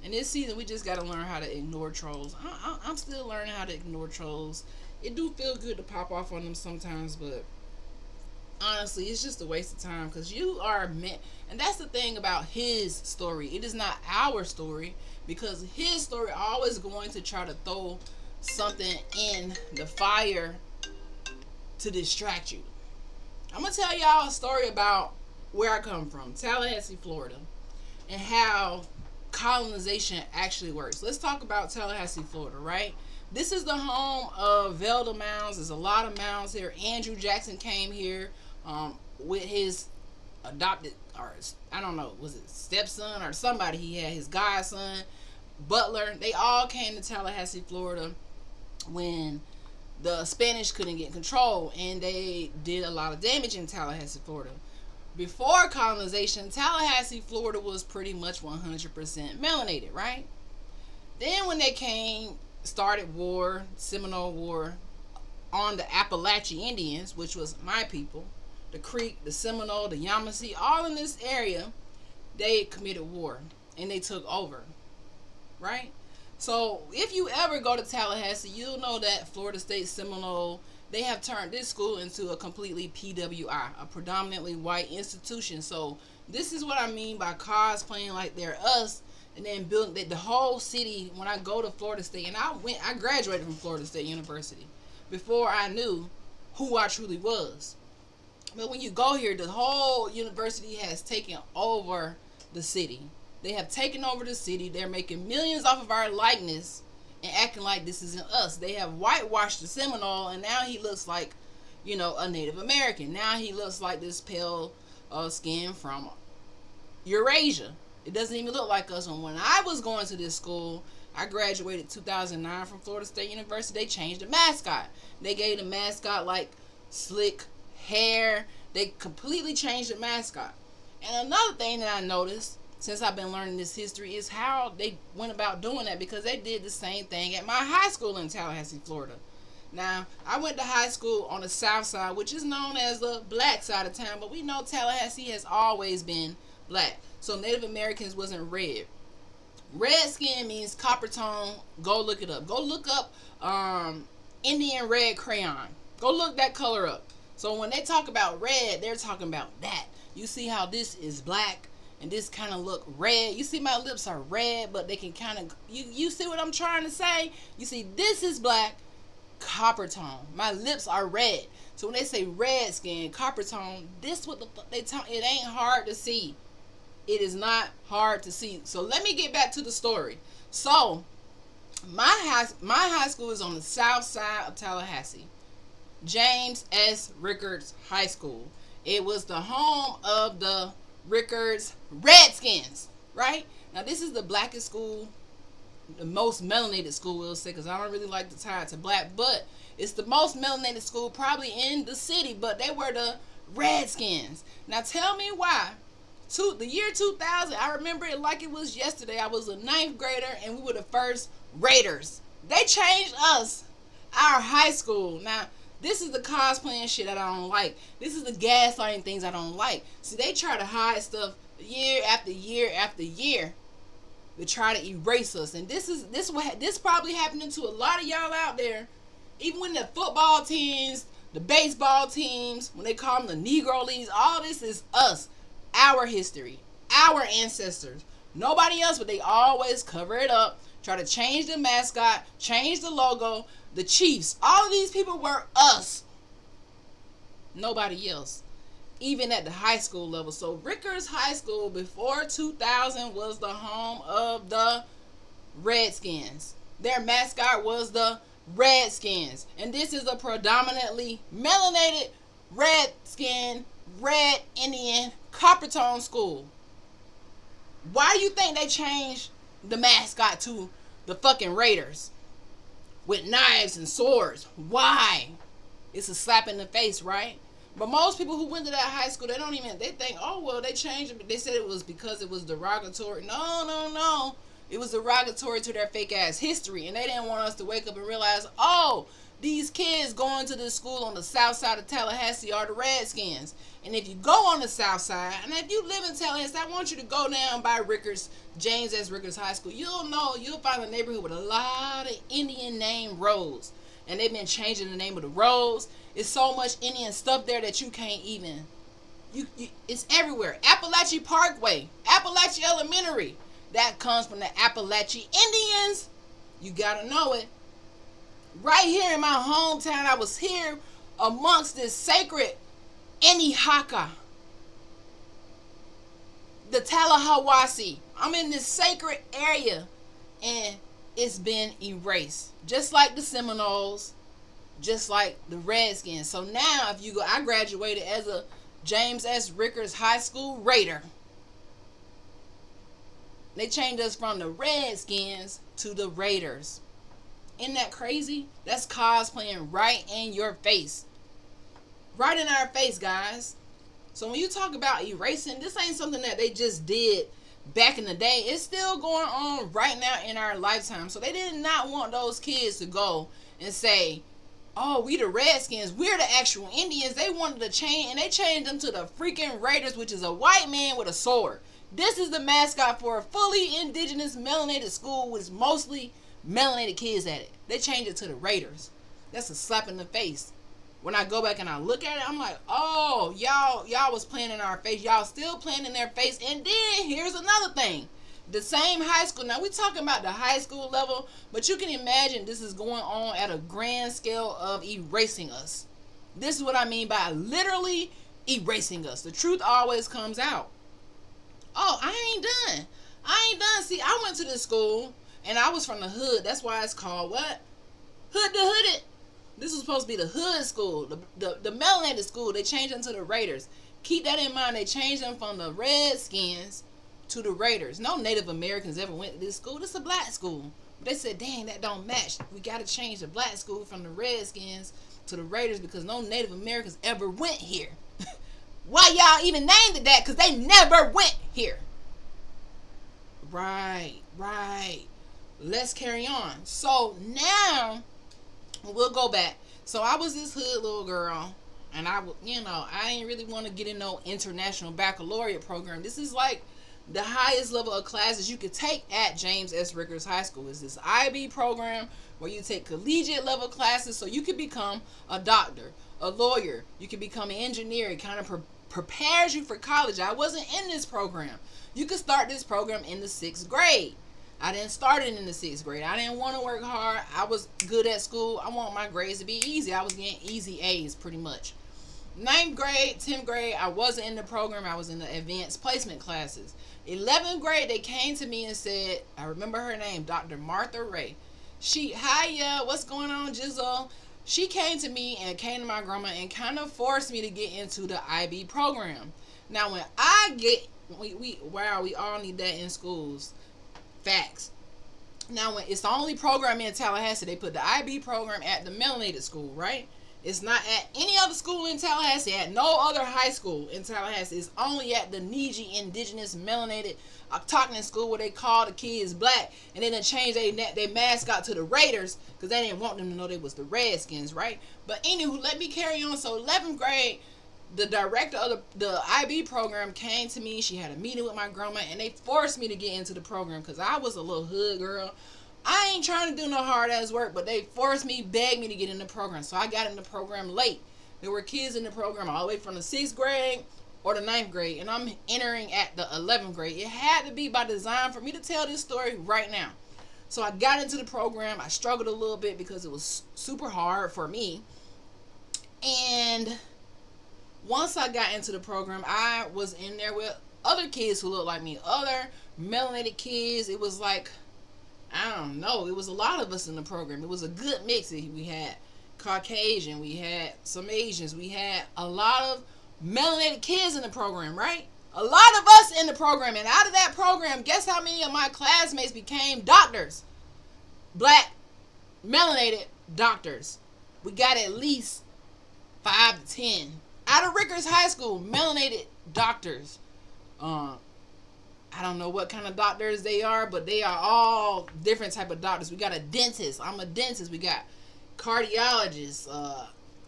And this season, we just got to learn how to ignore trolls. I'm still learning how to ignore trolls. It do feel good to pop off on them sometimes, but honestly, it's just a waste of time because you are meant. And that's the thing about his story. It is not our story because his story always going to try to throw something in the fire to distract you. I'm gonna tell y'all a story about where I come from, Tallahassee, Florida, and how colonization actually works. Let's talk about Tallahassee, Florida, right? This is the home of Velda Mounds. There's a lot of mounds here. Andrew Jackson came here with his adopted, or I don't know, was it stepson or somebody he had, his godson, Butler. They all came to Tallahassee, Florida when the Spanish couldn't get control, and they did a lot of damage in Tallahassee, Florida. Before colonization, Tallahassee, Florida was pretty much 100% melanated, right? Then when they came, started war, Seminole War, on the Appalachian Indians, which was my people, the Creek, the Seminole, the Yamasee, all in this area, they committed war, and they took over, right? So if you ever go to Tallahassee, you'll know that Florida State Seminole, they have turned this school into a completely PWI, a predominantly white institution. So this is what I mean by cosplaying like they're us, and then building the whole city. When I go to Florida State, and I graduated from Florida State University before I knew who I truly was. But when you go here, the whole university has taken over the city. They have taken over the city. They're making millions off of our likeness and acting like this isn't us. They have whitewashed the Seminole, and now he looks like, a Native American. Now he looks like this pale skin from Eurasia. It doesn't even look like us. And when I was going to this school, I graduated 2009 from Florida State University. They changed the mascot. They gave the mascot like slick hair. They completely changed the mascot. And another thing that I noticed since I've been learning this history is how they went about doing that, because they did the same thing at my high school in Tallahassee, Florida. Now, I went to high school on the south side, which is known as the black side of town, but we know Tallahassee has always been black. So Native Americans wasn't red. Red skin means copper tone. Go look it up. Go look up Indian red crayon. Go look that color up. So when they talk about red, they're talking about that. You see how this is black and this kind of look red. You see my lips are red, but they can kind of, you see what I'm trying to say? You see, this is black, copper tone. My lips are red. So when they say red skin, copper tone, this what the fuck they talk. It ain't hard to see. It is not hard to see. So let me get back to the story. So my high school is on the south side of Tallahassee. James S. Rickards High School. It was the home of the Rickards Redskins, right? Now this is the blackest school, the most melanated school, we'll say, because I don't really like to tie it to black, but it's the most melanated school probably in the city, but they were the Redskins. Now tell me why. The year 2000, I remember it like it was yesterday. I was a 9th grader and we were the first Raiders. They changed us, our high school. Now, this is the cosplaying shit that I don't like. This is the gaslighting things I don't like. See, they try to hide stuff year after year after year to try to erase us. And this probably happening to a lot of y'all out there. Even when the football teams, the baseball teams, when they call them the Negro Leagues, all this is us. Our history, our ancestors, nobody else, but they always cover it up, try to change the mascot, change the logo, the Chiefs. All of these people were us, nobody else, even at the high school level. So Rickards High School before 2000 was the home of the Redskins. Their mascot was the Redskins, and this is a predominantly melanated redskin, red Indian, copper tone school. Why do you think they changed the mascot to the fucking Raiders with knives and swords? Why? It's a slap in the face, right? But most people who went to that high school, they think, oh well, they changed it. They said it was because it was derogatory. No. It was derogatory to their fake ass history, and they didn't want us to wake up and realize, oh, these kids going to this school on the south side of Tallahassee are the Redskins. And if you go on the south side, and if you live in Tallahassee, I want you to go down by Rickards, James S. Rickards High School. You'll find a neighborhood with a lot of Indian name roads. And they've been changing the name of the roads. It's so much Indian stuff there that you can't even, it's everywhere. Appalachia Parkway, Appalachia Elementary. That comes from the Appalachian Indians. You gotta know it. Right here in my hometown, I was here amongst this sacred Inihaka, the Tallahassee. I'm in this sacred area, and it's been erased. Just like the Seminoles, just like the Redskins. So now, if you go, I graduated as a James S. Rickards High School Raider. They changed us from the Redskins to the Raiders. Isn't that crazy? That's cosplaying right in your face. Right in our face, guys. So when you talk about erasing, this ain't something that they just did back in the day. It's still going on right now in our lifetime. So they did not want those kids to go and say, oh, we the Redskins, we're the actual Indians. They wanted to change, and they changed them to the freaking Raiders, which is a white man with a sword. This is the mascot for a fully indigenous melanated school with mostly melanated kids at it. They changed it to the Raiders. That's a slap in the face. When I go back and I look at it, I'm like, oh, y'all was playing in our face. Y'all still playing in their face. And then here's another thing. The same high school. Now, we're talking about the high school level, but you can imagine this is going on at a grand scale of erasing us. This is what I mean by literally erasing us. The truth always comes out. Oh, I ain't done. I ain't done. See, I went to this school, and I was from the hood. That's why it's called what? Hood to Hooded. This was supposed to be the hood school, the Melanated school. They changed them to the Raiders. Keep that in mind. They changed them from the Redskins to the Raiders. No Native Americans ever went to this school. This is a black school. But they said, dang, that don't match. We got to change the black school from the Redskins to the Raiders because no Native Americans ever went here. Why y'all even named it that? Because they never went here. Right. Let's carry on. So now we'll go back. So I was this hood little girl, and I ain't really want to get in no international baccalaureate program. This is like the highest level of classes you could take at James S. Rickers High School. Is this IB program where you take collegiate level classes so you can become a doctor, a lawyer. You can become an engineer. It kind of prepares you for college. I wasn't in this program. You could start this program in the 6th grade. I didn't start it in the 6th grade. I didn't want to work hard. I was good at school. I want my grades to be easy. I was getting easy A's pretty much. 9th grade, 10th grade, I wasn't in the program. I was in the advanced placement classes. 11th grade, they came to me and said, I remember her name, Dr. Martha Ray. Hiya, what's going on, Jizzle? She came to me and came to my grandma and kind of forced me to get into the IB program. Now, when I get, we all need that in schools. Facts. Now, when it's the only program in Tallahassee, they put the IB program at the Melanated school, right? It's not at any other school in Tallahassee, at no other high school in Tallahassee. It's only at the Niji Indigenous Melanated Octocton school where they call the kids black, and then they changed their mascot to the Raiders because they didn't want them to know they was the Redskins, right? But anywho, let me carry on. So 11th grade, the director of the IB program came to me. She had a meeting with my grandma, and they forced me to get into the program because I was a little hood girl. I ain't trying to do no hard ass work, but they forced me, begged me to get in the program. So I got in the program late. There were kids in the program all the way from the 6th grade or the 9th grade, and I'm entering at the 11th grade. It had to be by design for me to tell this story right now. So I got into the program. I struggled a little bit because it was super hard for me. And once I got into the program, I was in there with other kids who looked like me, other melanated kids. It was like, I don't know, it was a lot of us in the program. It was a good mix. We had Caucasian, we had some Asians, we had a lot of melanated kids in the program, right? A lot of us in the program. And out of that program, guess how many of my classmates became doctors? Black melanated doctors. We got at least 5 to 10 out of Rickers High School, melanated doctors. I don't know what kind of doctors they are, but they are all different type of doctors. We got a dentist. I'm a dentist. We got cardiologists,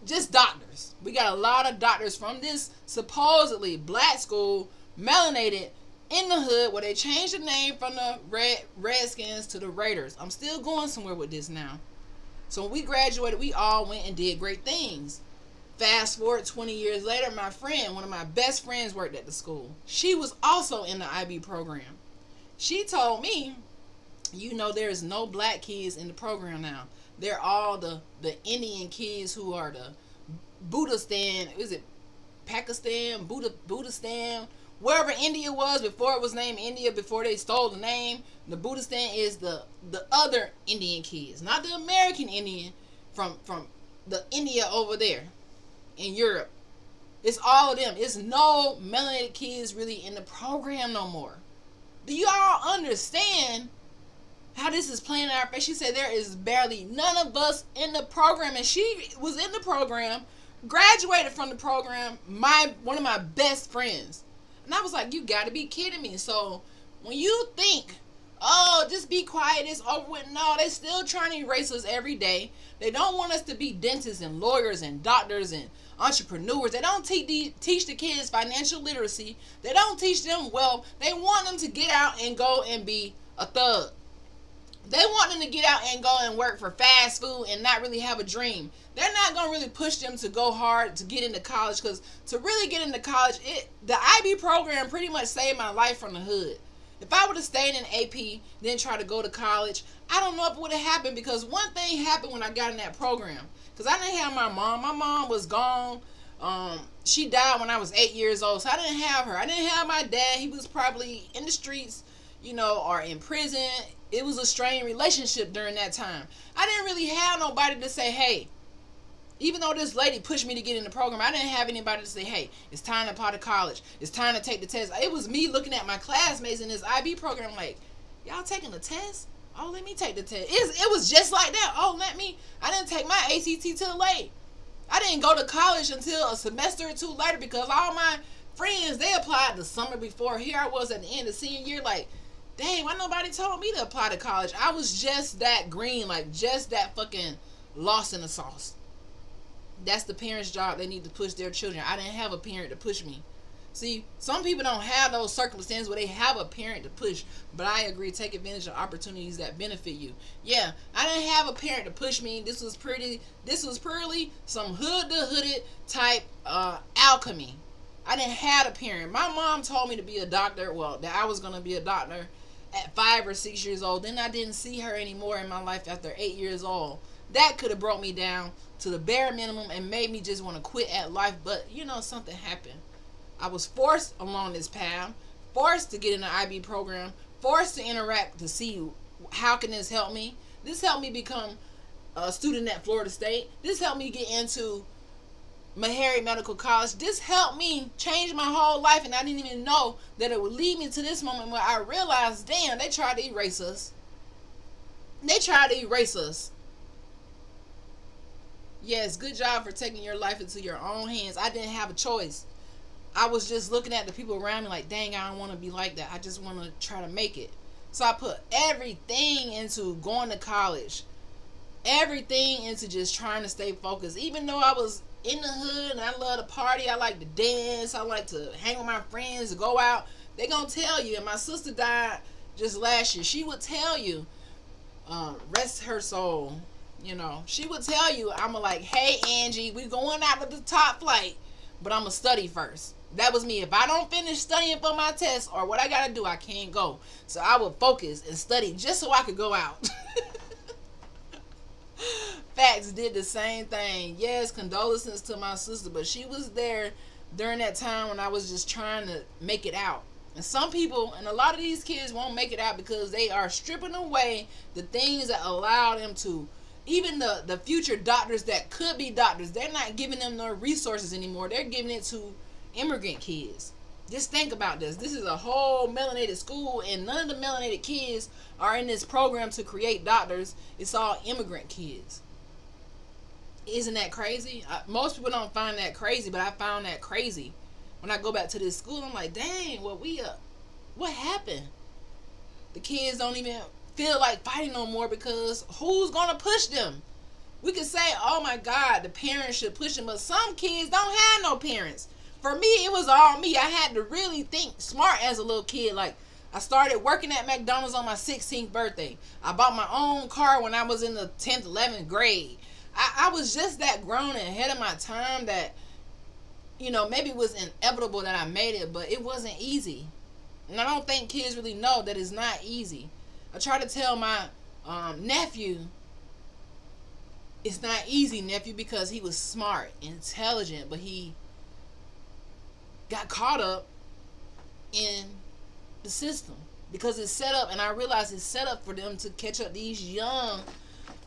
just doctors. We got a lot of doctors from this supposedly black school, melanated, in the hood, where they changed the name from the Redskins to the Raiders. I'm still going somewhere with this now. So when we graduated, we all went and did great things. Fast forward 20 years later, my friend, one of my best friends, worked at the school. She was also in the IB program. She told me, there's no black kids in the program now. They're all the Indian kids who are the Buddhistan, is it Pakistan, Buddhistan, wherever India was before it was named India, before they stole the name. The Buddhistan is the other Indian kids, not the American Indian from the India over there in Europe. It's all of them. It's no melanated kids really in the program no more. Do you all understand how this is playing in our face? She said there is barely none of us in the program, and she was in the program, graduated from the program, one of my best friends. And I was like, you got to be kidding me. So when you think, oh, just be quiet, it's over with. No, they still trying to erase us every day. They don't want us to be dentists and lawyers and doctors and entrepreneurs. They don't teach the kids financial literacy. They don't teach them wealth. They want them to get out and go and be a thug. They want them to get out and go and work for fast food and not really have a dream. They're not going to really push them to go hard to get into college, because to really get into college, the IB program pretty much saved my life from the hood. If I would have stayed in AP, then try to go to college, I don't know if it would have happened, because one thing happened when I got in that program. Because I didn't have my mom. My mom was gone. She died when I was 8 years old, so I didn't have her. I didn't have my dad. He was probably in the streets, or in prison. It was a strained relationship during that time. I didn't really have nobody to say, hey, even though this lady pushed me to get in the program, I didn't have anybody to say, hey, it's time to apply to college. It's time to take the test. It was me looking at my classmates in this IB program like, y'all taking the test? Oh, let me take the test. It was just like that. Oh, I didn't take my ACT till late. I didn't go to college until a semester or two later, because all my friends, they applied the summer before. Here I was at the end of senior year like, dang, why nobody told me to apply to college? I was just that green, like just that fucking lost in the sauce. That's the parents' job. They need to push their children. I didn't have a parent to push me. See, some people don't have those circumstances where they have a parent to push, but I agree, take advantage of opportunities that benefit you. Yeah, I didn't have a parent to push me. This was purely some hooded type alchemy. I didn't have a parent. My mom told me to be a doctor, well, that I was going to be a doctor at 5 or 6 years old. Then I didn't see her anymore in my life after 8 years old. That could have brought me down to the bare minimum and made me just want to quit at life, but something happened. I was forced along this path, forced to get in the IB program, forced to interact to see how can this help me. This helped me become a student at Florida State. This helped me get into Meharry Medical College. This helped me change my whole life, and I didn't even know that it would lead me to this moment where I realized, damn, they tried to erase us. They tried to erase us. Yes, good job for taking your life into your own hands. I didn't have a choice. I was just looking at the people around me like, dang, I don't want to be like that. I just want to try to make it. So I put everything into going to college. Everything into just trying to stay focused. Even though I was in the hood and I love to party, I like to dance, I like to hang with my friends, go out. They gonna tell you, and my sister died just last year. She would tell you, rest her soul, she would tell you, I'm like, hey Angie, we going out to the top flight, but I'm gonna study first. That was me. If I don't finish studying for my test or what I gotta do, I can't go. So I would focus and study just so I could go out. Facts, did the same thing. Yes, condolences to my sister, but she was there during that time when I was just trying to make it out. And some people, and a lot of these kids won't make it out because they are stripping away the things that allow them to, even the future doctors that could be doctors, they're not giving them no resources anymore. They're giving it to immigrant kids. Just think about this. This is a whole melanated school, and none of the melanated kids are in this program to create doctors. It's all immigrant kids. Isn't that crazy? Most people don't find that crazy, but I found that crazy. When I go back to this school, I'm like, dang, what happened? The kids don't even feel like fighting no more because who's gonna push them? We could say, oh my God, the parents should push them, but some kids don't have no parents. For me, it was all me. I had to really think smart as a little kid. Like, I started working at McDonald's on my 16th birthday. I bought my own car when I was in the 10th, 11th grade. I was just that grown and ahead of my time that, maybe it was inevitable that I made it, but it wasn't easy. And I don't think kids really know that it's not easy. I try to tell my nephew, it's not easy, nephew, because he was smart, intelligent, but he got caught up in the system because it's set up, and I realized it's set up for them to catch up these young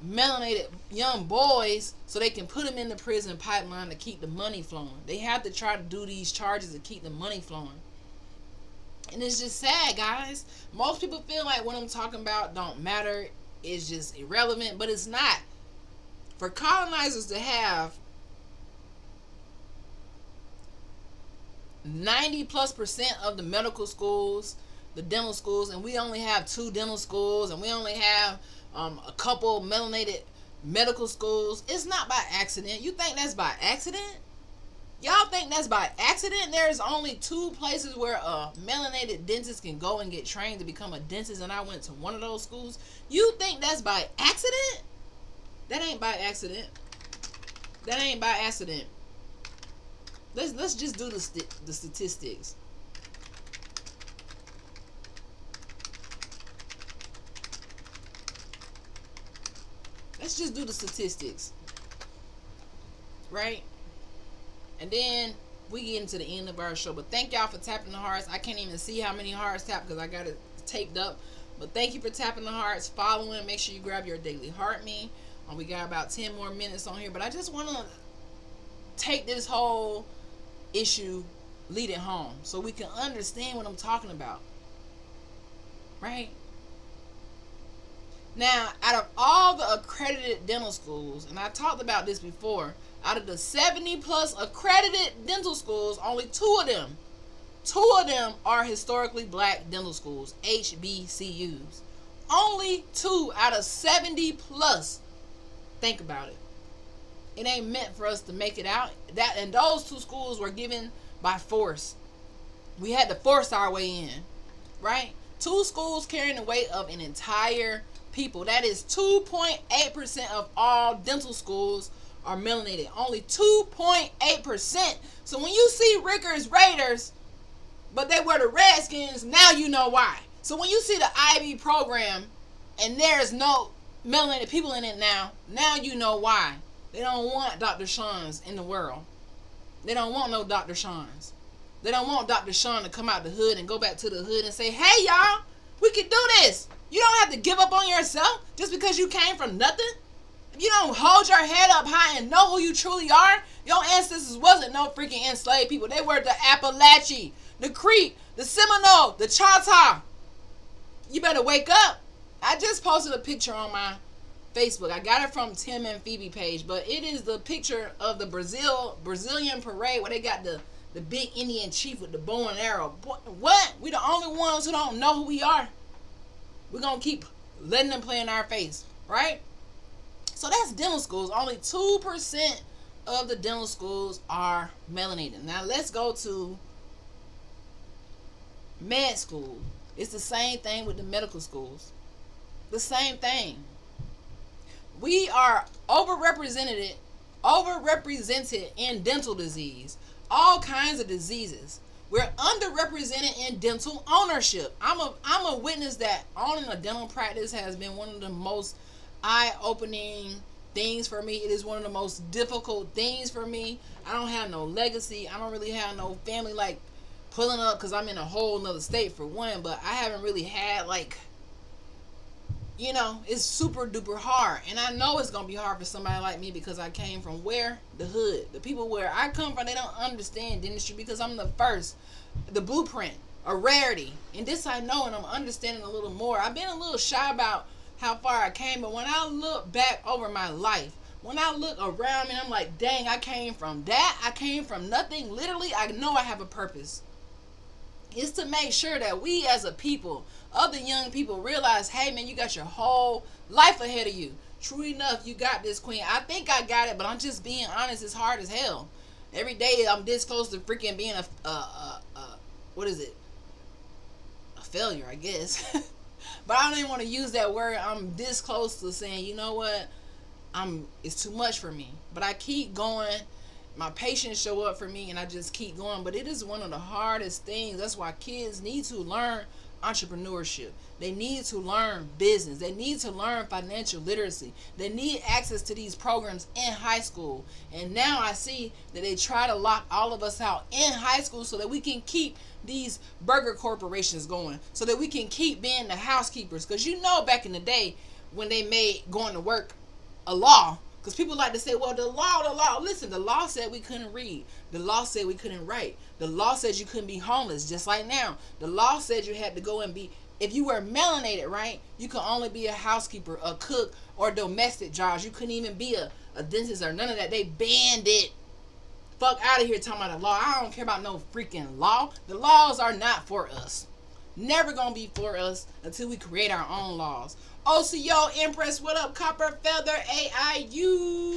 melanated young boys so they can put them in the prison pipeline to keep the money flowing. They have to try to do these charges to keep the money flowing. And it's just sad, guys. Most people feel like what I'm talking about don't matter. It's just irrelevant, but it's not. For colonizers to have 90+% of the medical schools, the dental schools, and we only have 2 dental schools, and we only have a couple melanated medical schools. It's not by accident. You think that's by accident? Y'all think that's by accident? There's only 2 places where a melanated dentist can go and get trained to become a dentist, and I went to one of those schools. You think that's by accident? That ain't by accident. That ain't by accident. Let's just do the statistics. let's just do the statistics, right? And then we get into the end of our show. But thank y'all for tapping the hearts. I can't even see how many hearts tapped because I got it taped up. But thank you for tapping the hearts, following. Make sure you grab your daily heart me. We got about 10 more minutes on here. But I just want to take this whole issue, lead it home, so we can understand what I'm talking about. Right? Now, out of all the accredited dental schools, and I talked about this before, out of the 70 plus accredited dental schools, only two of them are historically black dental schools, HBCUs. Only 2 out of 70 plus. Think about it. It ain't meant for us to make it out. And those 2 schools were given by force. We had to force our way in, right? 2 schools carrying the weight of an entire people. That is 2.8% of all dental schools are melanated. Only 2.8%. So when you see Ricker's Raiders, but they were the Redskins, now you know why. So when you see the IB program and there's no melanated people in it now you know why. They don't want Dr. Sean's in the world. They don't want no Dr. Sean's. They don't want Dr. Sean to come out the hood and go back to the hood and say, hey y'all, we can do this. You don't have to give up on yourself just because you came from nothing. If you don't hold your head up high and know who you truly are, your ancestors wasn't no freaking enslaved people. They were the Appalachian, the Creek, the Seminole, the Choctaw. You better wake up. I just posted a picture on my Facebook. I got it from Tim and Phoebe page, but it is the picture of the Brazilian parade where they got the big Indian chief with the bow and arrow. What? We the only ones who don't know who we are. We're going to keep letting them play in our face, right? So that's dental schools. Only 2% of the dental schools are melanated. Now let's go to med school. It's the same thing with the medical schools. The same thing. We are overrepresented in dental disease. All kinds of diseases. We're underrepresented in dental ownership. I'm a witness that owning a dental practice has been one of the most eye-opening things for me. It is one of the most difficult things for me. I don't have no legacy. I don't really have no family like pulling up because I'm in a whole nother state for one, but I haven't really had like, you know, it's super duper hard. And I know it's going to be hard for somebody like me because I came from where? The hood. The people where I come from, they don't understand dentistry because I'm the first. The blueprint. A rarity. And this I know and I'm understanding a little more. I've been a little shy about how far I came, but when I look back over my life, when I look around me, I'm like, dang, I came from that. I came from nothing. Literally, I know I have a purpose. It's to make sure that we as a people, other young people, realize, hey man, you got your whole life ahead of you. True enough, you got this, queen. I think I got it, but I'm just being honest. It's hard as hell. Every day I'm this close to freaking being what is it? A failure, I guess. But I don't even want to use that word. I'm this close to saying, you know what? It's too much for me. But I keep going. My patients show up for me and I just keep going. But it is one of the hardest things. That's why kids need to learn entrepreneurship. They need to learn business. They need to learn financial literacy. They need access to these programs in high school. And now I see that they try to lock all of us out in high school so that we can keep these burger corporations going, so that we can keep being the housekeepers. Because you know back in the day when they made going to work a law, because people like to say, well, the law. Listen, the law said we couldn't read. The law said we couldn't write. The law said you couldn't be homeless, just like now. The law said you had to go and be, if you were melanated, right, you could only be a housekeeper, a cook, or domestic jobs. You couldn't even be a dentist or none of that. They banned it. Fuck out of here talking about the law. I don't care about no freaking law. The laws are not for us. Never gonna be for us until we create our own laws. OCO Empress, what up? Copper Feather AIU.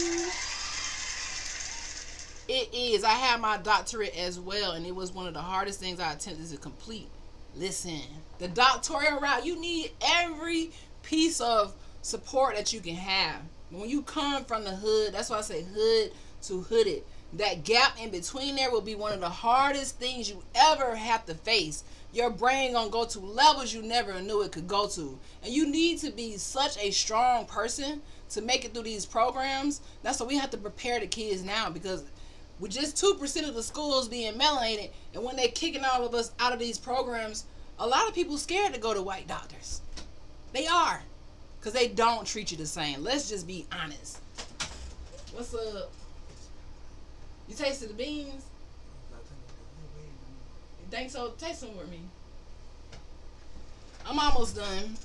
It is. I have my doctorate as well, and it was one of the hardest things I attempted to complete. Listen, the doctoral route, you need every piece of support that you can have. When you come from the hood, that's why I say hood to hooded. That gap in between there will be one of the hardest things you ever have to face. Your brain gonna go to levels you never knew it could go to. And you need to be such a strong person to make it through these programs. That's why we have to prepare the kids now, because with just 2% of the schools being melanated, and when they're kicking all of us out of these programs, a lot of people scared to go to white doctors. They are, because they don't treat you the same. Let's just be honest. What's up? You tasted the beans? You think so? Taste some with me. I'm almost done.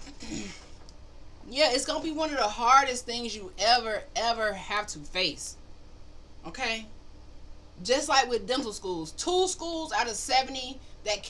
Yeah, it's going to be one of the hardest things you ever have to face. Okay? Just like with dental schools. 2 schools out of 70 that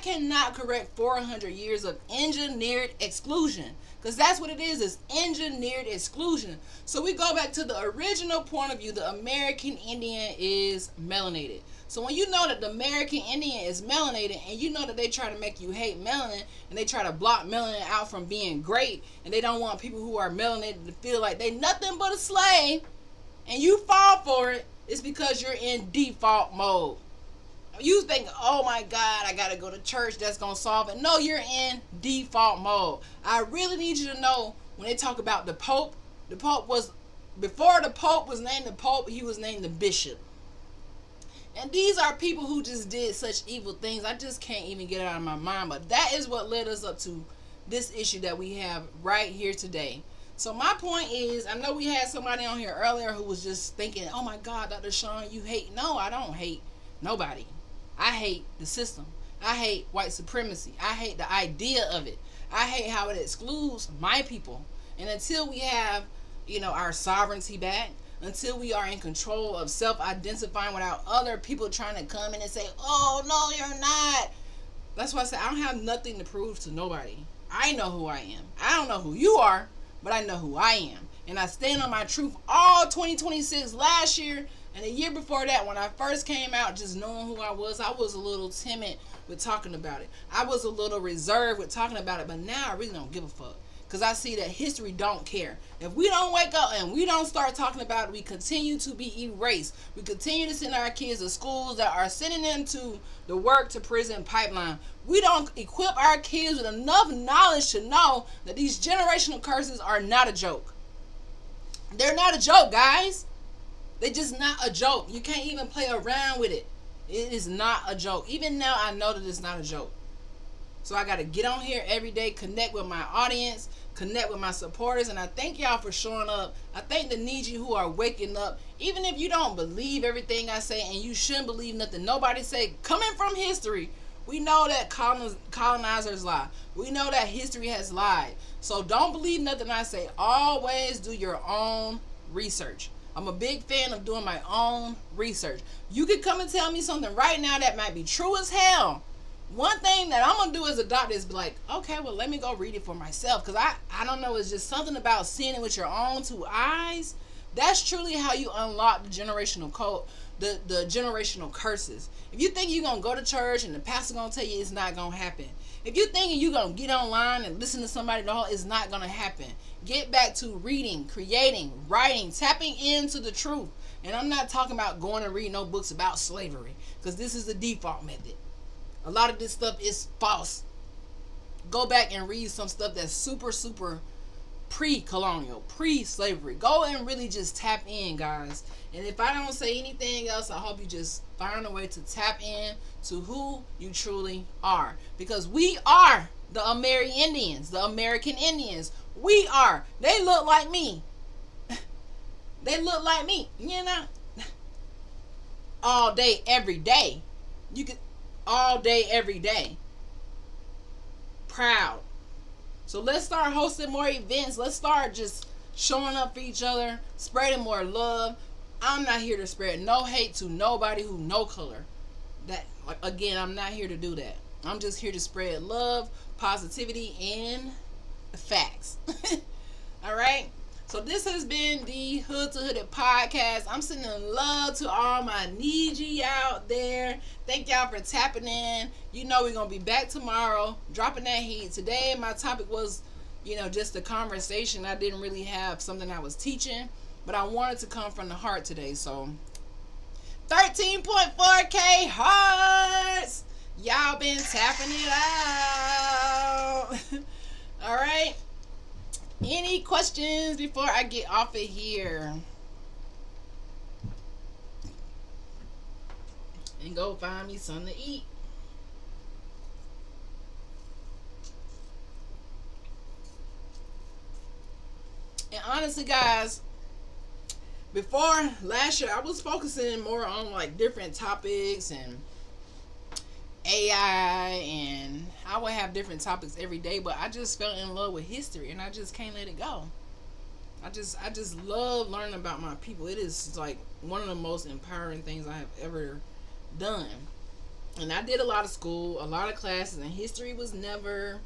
cannot correct 400 years of engineered exclusion. Because that's what it is engineered exclusion. So we go back to the original point of view. The American Indian is melanated. So when you know that the American Indian is melanated, and you know that they try to make you hate melanin, and they try to block melanin out from being great, and they don't want people who are melanated to feel like they nothing but a slave, and you fall for it, it's because you're in default mode. You think, oh my God, I gotta go to church, that's gonna solve it. No, you're in default mode. I really need you to know, when they talk about the Pope was, before the Pope was named the Pope, he was named the Bishop. And these are people who just did such evil things. I just can't even get it out of my mind. But that is what led us up to this issue that we have right here today. So my point is, I know we had somebody on here earlier who was just thinking, oh my God, Dr. Sean, you hate. No, I don't hate nobody. I hate the system. I hate white supremacy. I hate the idea of it. I hate how it excludes my people. And until we have, our sovereignty back, until we are in control of self-identifying without other people trying to come in and say, oh, no, you're not. That's why I say I don't have nothing to prove to nobody. I know who I am. I don't know who you are, but I know who I am. And I stand on my truth all 2026 last year and the year before that. When I first came out, just knowing who I was a little timid with talking about it. I was a little reserved with talking about it, but now I really don't give a fuck. Because I see that history don't care. If we don't wake up and we don't start talking about it, we continue to be erased. We continue to send our kids to schools that are sending them to the work to prison pipeline. We don't equip our kids with enough knowledge to know that these generational curses are not a joke. They're not a joke, guys. They're just not a joke. You can't even play around with it. It is not a joke. Even now, I know that it's not a joke. So I got to get on here every day, connect with my audience, connect with my supporters, and I thank y'all for showing up. I thank the Niji who are waking up. Even if you don't believe everything I say, and you shouldn't believe nothing nobody say, coming from history, we know that colonizers lie. We know that history has lied. So don't believe nothing I say. Always do your own research. I'm a big fan of doing my own research. You could come and tell me something right now that might be true as hell. One thing that I'm going to do as a doctor is be like, okay, well, let me go read it for myself. Because I don't know, it's just something about seeing it with your own 2 eyes. That's truly how you unlock the generational code, the generational curses. If you think you're going to go to church and the pastor going to tell you it's not going to happen. If you're thinking you're going to get online and listen to somebody, no, it's not going to happen. Get back to reading, creating, writing, tapping into the truth. And I'm not talking about going and reading no books about slavery. Because this is the default method. A lot of this stuff is false. Go back and read some stuff that's super, super pre-colonial, pre-slavery. Go and really just tap in, guys. And if I don't say anything else, I hope you just find a way to tap in to who you truly are. Because we are the American Indians, the American Indians. We are. They look like me. They look like me, all day, every day. You could. All day, every day. Proud. So let's start hosting more events. Let's start just showing up for each other, spreading more love. I'm not here to spread no hate to nobody who no color. That, again, I'm not here to do that. I'm just here to spread love, positivity, and facts. All right? So this has been the Hood to Hooded podcast. I'm sending love to all my Niji out there. Thank y'all for tapping in. We're going to be back tomorrow, dropping that heat. Today, my topic was, just a conversation. I didn't really have something I was teaching, but I wanted to come from the heart today. So 13.4K hearts. Y'all been tapping it out. All right. Any questions before I get off of here and go find me something to eat? And honestly, guys, before last year, I was focusing more on like different topics and AI, and I would have different topics every day. But I just fell in love with history, and I just can't let it go. I just love learning about my people. It is like one of the most empowering things I have ever done. And I did a lot of school, a lot of classes, and history was never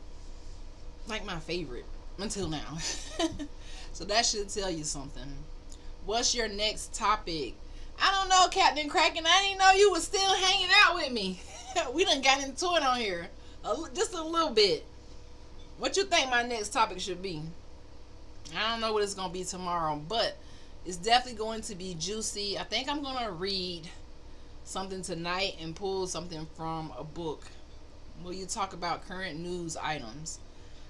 like my favorite until now. So that should tell you something. What's your next topic? I don't know, Captain Kraken. I didn't know you was still hanging out with me. We done got into it on here. Just a little bit. What you think my next topic should be? I don't know what it's going to be tomorrow, but it's definitely going to be juicy. I think I'm going to read something tonight and pull something from a book. Will you talk about current news items?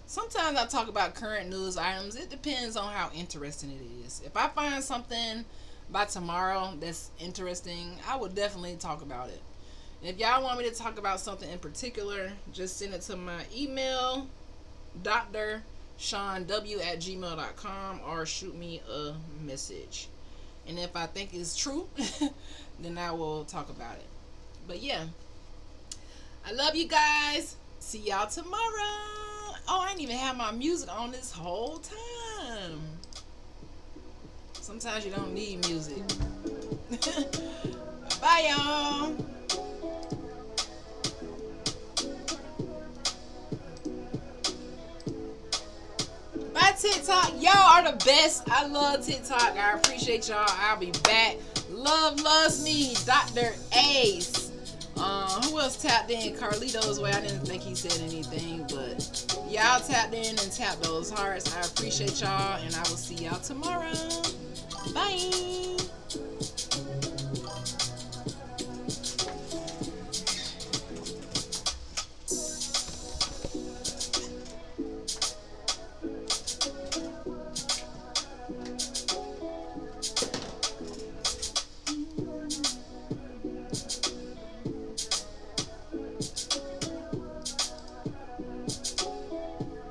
Sometimes I talk about current news items. It depends on how interesting it is. If I find something by tomorrow that's interesting, I will definitely talk about it. And if y'all want me to talk about something in particular, just send it to my email, drshawnw@gmail.com, or shoot me a message. And if I think it's true, then I will talk about it. But yeah, I love you guys. See y'all tomorrow. Oh, I didn't even have my music on this whole time. Sometimes you don't need music. Bye, y'all. Bye, TikTok. Y'all are the best. I love TikTok. I appreciate y'all. I'll be back. Love loves me. Dr. Ace. Who else tapped in? Carlito's way. I didn't think he said anything, but y'all tapped in and tapped those hearts. I appreciate y'all, and I will see y'all tomorrow. Bye.